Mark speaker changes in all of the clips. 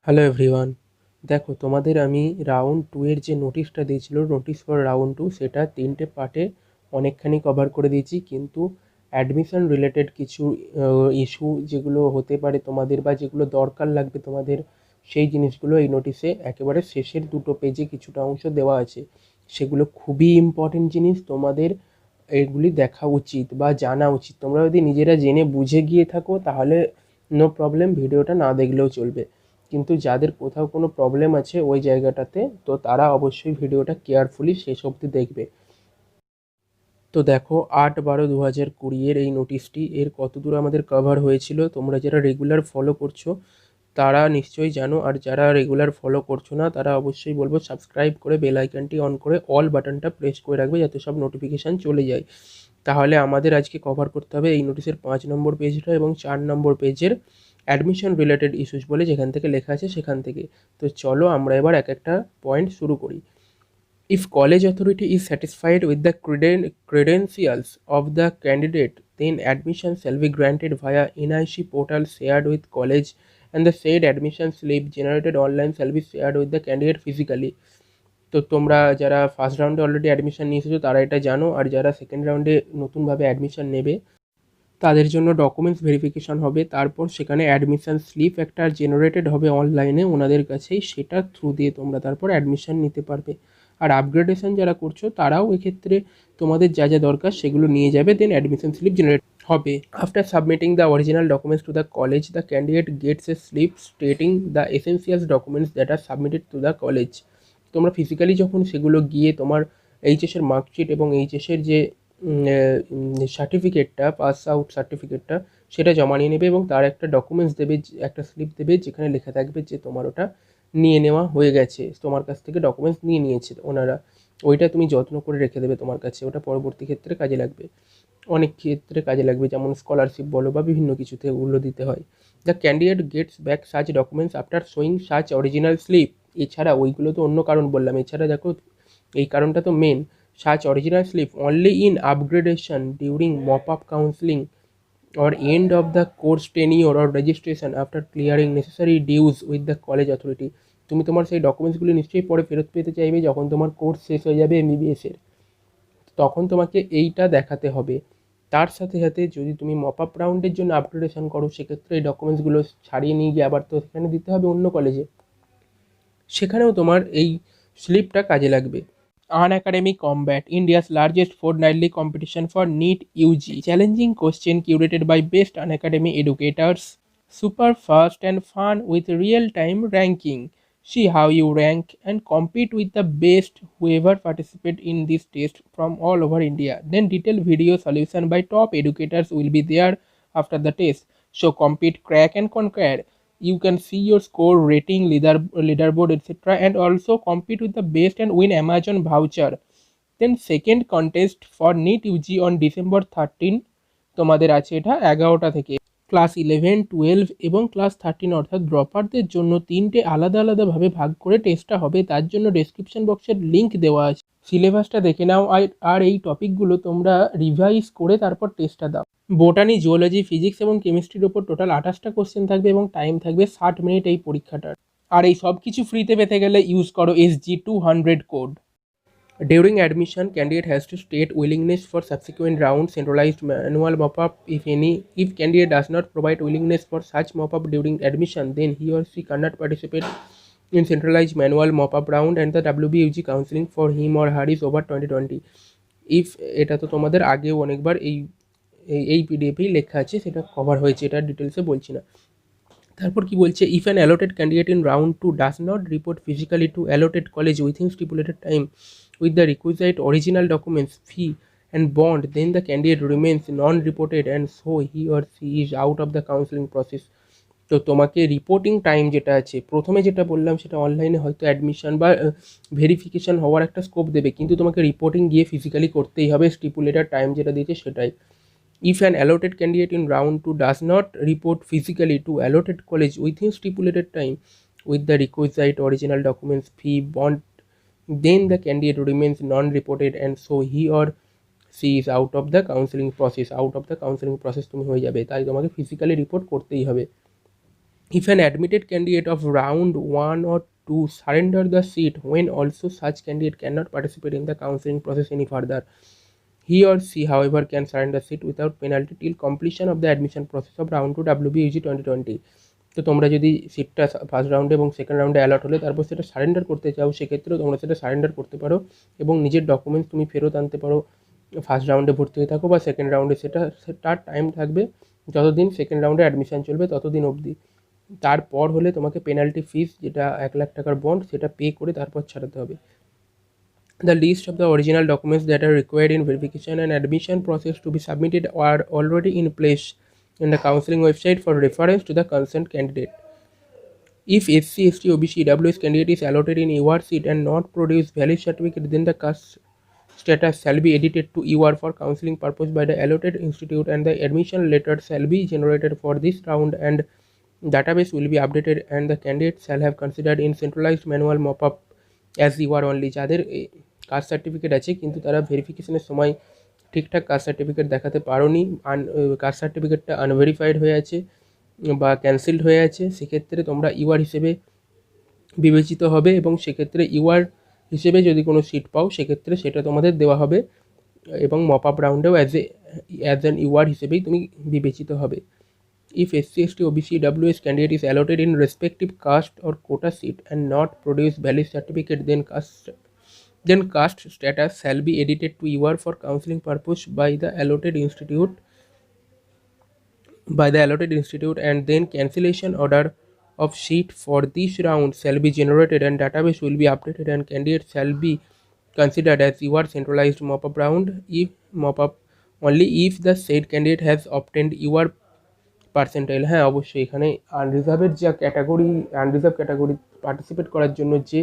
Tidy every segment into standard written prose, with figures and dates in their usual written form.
Speaker 1: Hello everyone, দেখো তোমাদের আমি রাউন্ড টু এর যে নোটিশটা দিয়েছিল নোটিশ ফর রাউন্ড টু, সেটা তিনটে পার্টে অনেকখানি কভার করে দিয়েছি। কিন্তু অ্যাডমিশন রিলেটেড কিছু ইস্যু যেগুলো হতে পারে তোমাদের বা যেগুলো দরকার লাগবে তোমাদের, সেই জিনিসগুলো এই নোটিশে একেবারে শেষের দুটো পেজে কিছুটা অংশ দেওয়া আছে। সেগুলো খুবই ইম্পর্টেন্ট জিনিস, তোমাদের এগুলি দেখা উচিত বা জানা উচিত। তোমরা যদি নিজেরা জেনে বুঝে গিয়ে থাকো তাহলে নো প্রবলেম, ভিডিওটা না দেখলেও চলবে। কিন্তু যাদের কোথাও কোনো প্রবলেম আছে ওই জায়গাটাতে, তো তারা অবশ্যই ভিডিওটা কেয়ারফুলি শেষ অবধি দেখবে। তো দেখো, 8/12/2020 এই নোটিশটি এর কতদূর আমাদের কভার হয়েছিল তোমরা যারা রেগুলার ফলো করছো তারা নিশ্চয়ই জানো, আর যারা রেগুলার ফলো করছো না তারা অবশ্যই বলবো সাবস্ক্রাইব করে বেল আইকনটি অন করে অল বাটনটা প্রেস করে রাখবে যাতে সব নোটিফিকেশান চলে যায়। তাহলে আমাদের আজকে কভার করতে হবে এই নোটিশের 5 নম্বর পেজটা এবং 4 নম্বর পেজের অ্যাডমিশন রিলেটেড ইস্যুস বলে যেখান থেকে লেখা আছে সেখান থেকে। তো চলো আমরা এবার এক একটা পয়েন্ট শুরু করি। If college authority is satisfied with the credentials of the candidate, then admission shall be granted via NIC portal shared with college, and the said admission slip generated online shall be shared with the candidate physically. তো তোমরা যারা first রাউন্ডে already admission নিয়ে এসেছো তারা এটা জানো, আর যারা সেকেন্ড রাউন্ডে নতুনভাবে অ্যাডমিশন নেবে তাদের জন্য ডকুমেন্টস ভেরিফিকেশন হবে, তারপর সেখানে অ্যাডমিশন স্লিপ একটা জেনারেটেড হবে অনলাইনে ওনাদের কাছেই, সেটার থ্রু দিয়ে তোমরা তারপর অ্যাডমিশন নিতে পারবে। আর আপগ্রেডেশন যারা করছো তারাও এক্ষেত্রে তোমাদের যা যা দরকার সেগুলো নিয়ে যাবে, দেন অ্যাডমিশন স্লিপ জেনারেট হবে। After submitting the original documents to the college, the candidate gets a slip stating the essentials documents that are submitted to the college. তোমরা ফিজিক্যালি যখন সেগুলো গিয়ে তোমার এইচএসের মার্কশিট এবং এইচএসের যে সার্টিফিকেটটা, পাস আউট সার্টিফিকেটটা, সেটা জমা নিয়ে নেবে এবং তার একটা ডকুমেন্টস দেবে, একটা স্লিপ দেবে যেখানে লেখা থাকবে যে তোমার ওটা নিয়ে নেওয়া হয়ে গেছে, তোমার কাছ থেকে ডকুমেন্টস নিয়ে নিয়েছে ওনারা। ওইটা তুমি যত্ন করে রেখে দেবে তোমার কাছে, ওটা পরবর্তী ক্ষেত্রে কাজে লাগবে, অনেক ক্ষেত্রে কাজে লাগবে, যেমন স্কলারশিপ বলো বা বিভিন্ন কিছুতে ওগুলো দিতে হয়। The candidate gets back such documents after showing such original slip. এছাড়া ওইগুলো তো অন্য কারণ বললাম, এছাড়া দেখো এই কারণটা তো main, such original slip only in upgradation during mop-up counseling or end of the course tenure or registration after clearing necessary dues with the college authority। তুমি তোমার সেই ডকুমেন্টসগুলি নিশ্চয়ই পরে ফেরত পেতে চাইবে যখন তোমার কোর্স শেষ হয়ে যাবে এমবিবিএসের, তখন তোমাকে এইটা দেখাতে হবে। তার সাথে সাথে যদি তুমি মপ আপ রাউন্ডের জন্য আপগ্রেডেশন করো সেক্ষেত্রে এই ডকুমেন্টসগুলো ছাড়িয়ে নিয়ে গিয়ে আবার তো সেখানে দিতে হবে অন্য কলেজে, সেখানেও তোমার এই স্লিপটা কাজে লাগবে। Unacademic Combat, India's largest fortnightly competition for NEET UG. Challenging question curated by best unacademy educators. Super fast and fun with real-time ranking. See how you rank and compete with the best whoever participate in this test from all over India. Then detailed video solution by top educators will be there after the test. So compete, crack and conquer. You can see your score, rating, leaderboard, etc., and also compete with the best and win Amazon voucher. Then second contest for NEET UG on December 13 তোমাদের আছে এটা 11টা থেকে। Class 11, 12 এবং class 13 অর্থাৎ ড্রপারদের জন্য তিনটে আলাদা আলাদাভাবে ভাগ করে টেস্টটা হবে, তার জন্য ডেসক্রিপশন বক্সের লিঙ্ক দেওয়া আছে, সিলেবাসটা দেখে নাও। আর এই টপিকগুলো তোমরা রিভাইজ করে তারপর টেস্টটা দাও। বোটানি, জুওলজি, ফিজিক্স এবং কেমিস্ট্রির ওপর টোটাল 28টা কোশ্চেন থাকবে এবং টাইম থাকবে 60 মিনিট এই পরীক্ষাটার। আর এই সব কিছু ফ্রিতে পেতে গেলে ইউজ করো SG200 code. During admission, candidate has to state willingness for subsequent rounds, centralized manual mop-up if any. If candidate does not provide willingness for such mop-up during admission, then he or she cannot participate in centralized manual mop-up round and the WBUG counseling for him or her is over 2020. If এটা তো তোমাদের আগেও অনেকবার এই পিডিএফেই লেখা আছে, সেটা cover হয়েছে, এটা ডিটেলসে বলছি না। তারপর কি বলছে, if an allotted candidate in round two does not report physically to allotted college within stipulated time with the requisite original documents, fee and bond, then the candidate remains non-reported and so he or she is out of the counseling process. তো তোমাকে reporting time যেটা আছে, প্রথমে যেটা বললাম সেটা অনলাইনে হয়তো অ্যাডমিশন বা ভেরিফিকেশান হওয়ার একটা স্কোপ দেবে, কিন্তু তোমাকে রিপোর্টিং গিয়ে ফিজিক্যালি করতেই হবে, স্টিপুলেটেড টাইম যেটা দিয়েছে সেটাই। If an allotted candidate in round 2 does not report physically to allotted college within stipulated time with the requisite original documents, fee, bond, then the candidate remains non-reported and so he or she is out of the counseling process. Out of the counseling process তুমি হয়ে যাবে, তাই তোমাকে physically report করতেই হবে। If an admitted candidate of round 1 or 2 surrender the seat when also such candidate cannot participate in the counseling process any further, he or she, however, can surrender seat without penalty till completion of the admission process of round 2 WBUG 2020. তো তোমরা যদি সিটটা first রাউন্ডে এবং second রাউন্ডে a lot হলে তারপর সেটা সারেন্ডার করতে চাও, সেক্ষেত্রেও তোমরা সেটা সারেন্ডার করতে পারো এবং নিজের ডকুমেন্টস তুমি ফেরত আনতে পারো। ফার্স্ট রাউন্ডে ভর্তি হয়ে থাকো বা সেকেন্ড রাউন্ডে, তার টাইম থাকবে যতদিন সেকেন্ড রাউন্ডে অ্যাডমিশন চলবে ততদিন অবধি। তারপর হলে তোমাকে পেনাল্টি ফিস, যেটা 1,00,000 টাকার বন্ড, সেটা পে করে তারপর ছাড়াতে হবে। The list of the original documents that are required in verification and admission process to be submitted are already in place in the counseling website for reference to the concerned candidate. If SC, ST, OBC, EWS candidate is allotted in UR seat and not produce valid certificate, then the caste status shall be edited to UR for counseling purpose by the allotted institute, and the admission letter shall be generated for this round, and database will be updated, and the candidate shall have considered in centralized manual mop-up as UR only. যাদের caste certificate আছে কিন্তু তারা ভেরিফিকেশনের সময় ঠিকঠাক caste certificate দেখাতে পারোনি, caste সার্টিফিকেটটা আনভেরিফাইড হয়ে আছে বা ক্যান্সেলড হয়ে আছে, সেক্ষেত্রে তোমরা ইউআর হিসেবে বিবেচিত হবে এবং সেক্ষেত্রে ইউআর হিসেবে যদি কোনো সিট পাও সেক্ষেত্রে সেটা তোমাদের দেওয়া হবে এবং মপ আপ রাউন্ডেও অ্যাজ অ্যান ইউআর হিসেবেই তুমি বিবেচিত হবে। If SC, ST, OBC, EWS candidate is allotted in respective caste or quota seat and not produce valid certificate, then caste status shall be edited to UR for counseling purpose by the allotted institute, and then cancellation order of seat for this round shall be generated, and database will be updated, and candidate shall be considered as UR centralized mop-up round if mop-up only if the said candidate has obtained UR percentile. হ্যাঁ, অবশ্যই এখানে আনরিজার্ভের যা category, unreserved category participate করার জন্য যে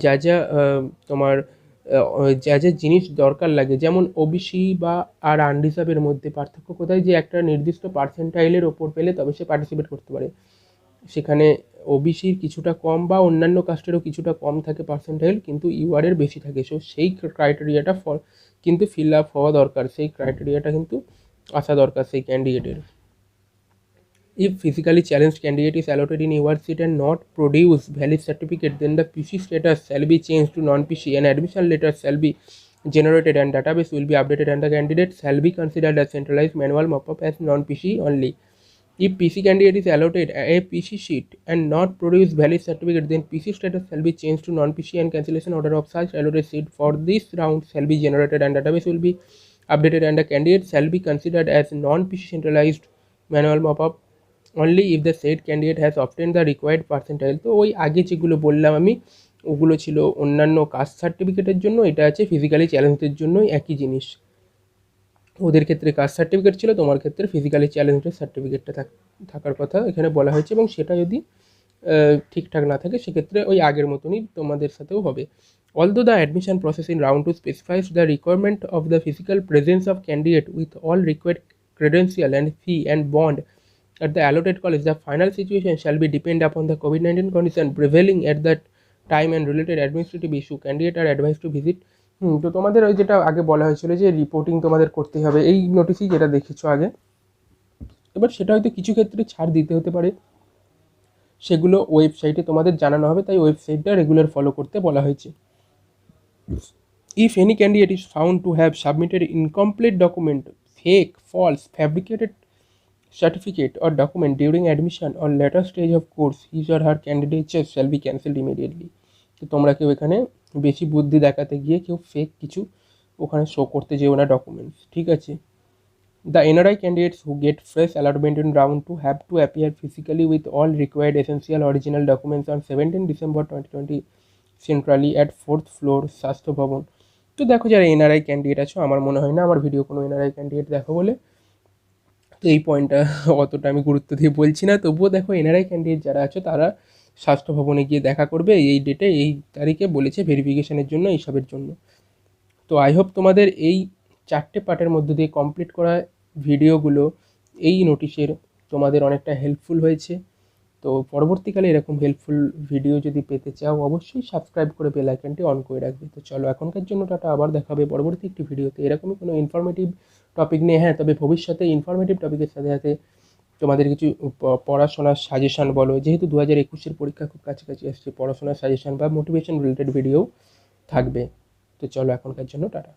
Speaker 1: যা যা তোমার যা যা জিনিস দরকার লাগে, যেমন ওবিসি বা আর আনরিজার্ভের মধ্যে পার্থক্য কোথায়, যে একটা নির্দিষ্ট পার্সেন্টাইলের ওপর পেলে তবে সে পার্টিসিপেট করতে পারে। সেখানে ওবিসির কিছুটা কম বা অন্যান্য কাস্টেরও কিছুটা কম থাকে পার্সেন্টাইল, কিন্তু ইউআরের বেশি থাকে। সো সেই ক্রাইটেরিয়াটা কিন্তু ফিল আপ হওয়া দরকার, সেই ক্রাইটেরিয়াটা কিন্তু আসা দরকার সেই ক্যান্ডিডেটের। If physically challenged candidate is allotted in UR seat and not produce valid certificate, then the PC status shall be changed to non-PC, and admission letter shall be generated, and database will be updated, and the candidate shall be considered as centralized manual mop-up as non-PC only. If PC candidate is allotted a PC seat and not produce valid certificate, then PC status shall be changed to non-PC, and cancellation order of such allotted seat for this round shall be generated, and database will be updated, and the candidate shall be considered as non-PC centralized manual mop-up only if the said candidate has obtained the required percentile. তো ওই আগে যেগুলো বললাম আমি, ওগুলো ছিল অন্যান্য caste সার্টিফিকেটের জন্য, এটা আছে ফিজিক্যালি চ্যালেঞ্জদের জন্যই একই জিনিস। ওদের ক্ষেত্রে কাস্ট সার্টিফিকেট ছিল, তোমার ক্ষেত্রে ফিজিক্যালি চ্যালেঞ্জের সার্টিফিকেটটা থাকার কথা এখানে বলা হয়েছে, এবং সেটা যদি ঠিকঠাক না থাকে সেক্ষেত্রে ওই আগের মতনই তোমাদের সাথেও হবে। Although the admission process in round 2 specifies the requirement of the physical presence of candidate with all required credential and fee and bond at the allotted college, the final situation shall be depend upon the COVID-19 condition prevailing at that time and related administrative issue. Candidate are advised to visit। তো তোমাদের ওই যেটা আগে বলা হয়েছিল যে reporting তোমাদের করতে হবে, এই নোটিশই যেটা দেখেছো আগে, এবার সেটা হয়তো কিছু ক্ষেত্রে ছাড় দিতে হতে পারে, সেগুলো ওয়েবসাইটে তোমাদের জানানো হবে, তাই ওয়েবসাইটটা রেগুলার ফলো করতে বলা হয়েছে। If any candidate is found to have submitted incomplete document, fake, false, fabricated certificate or document during admission or later stage of course, his or her candidature shall be cancelled immediately। তো তোমরা কেউ এখানে বেশি বুদ্ধি দেখাতে গিয়ে কেউ fake কিছু ওখানে শো করতে যেও না ডকুমেন্টস, ঠিক আছে। The NRI candidates who get fresh allotment in round 2 have to appear physically with all required essential original documents on 17 December 2020 centrally at 4th floor স্বাস্থ্য ভবন। তো দেখো যারা এনআরআই ক্যান্ডিডেট আছো, আমার মনে হয় না আমার ভিডিও কোনো এনআরআই ক্যান্ডিডেট দেখো বলে, তো এই পয়েন্টটা অতটা আমি গুরুত্ব দিয়ে বলছি না। তবুও দেখো এনআরআই ক্যান্ডিডেট যারা আছো তারা স্বাস্থ্য ভবনে গিয়ে দেখা করবে, এই ডেটে এই তারিখে বলেছে ভেরিফিকেশনের জন্য, এইসবের জন্য। তো আই হোপ তোমাদের এই 4টে পার্টের মধ্যে দিয়ে কমপ্লিট করা ভিডিওগুলো এই নোটিশের তোমাদের অনেকটা হেল্পফুল হয়েছে। তো পরবর্তীকালে এরকম হেল্পফুল ভিডিও যদি পেতে চাও অবশ্যই সাবস্ক্রাইব করে বেল আইকনটি অন করে রাখবে। তো চলো এখনকার জন্য টাটা, আবার দেখা হবে পরবর্তী একটি ভিডিওতে এরকমই কোনো ইনফরমেটিভ টপিক নিয়ে। হ্যাঁ, তবে ভবিষ্যতে ইনফরমেটিভ টপিকের সাথে সাথে তোমাদের কিছু পড়াশোনার সাজেশান বলো, যেহেতু 2021-এর পরীক্ষা খুব কাছাকাছি আসছে, পড়াশোনার সাজেশান বা মোটিভেশন রিলেটেড ভিডিও থাকবে। তো চলো এখনকার জন্য টাটা।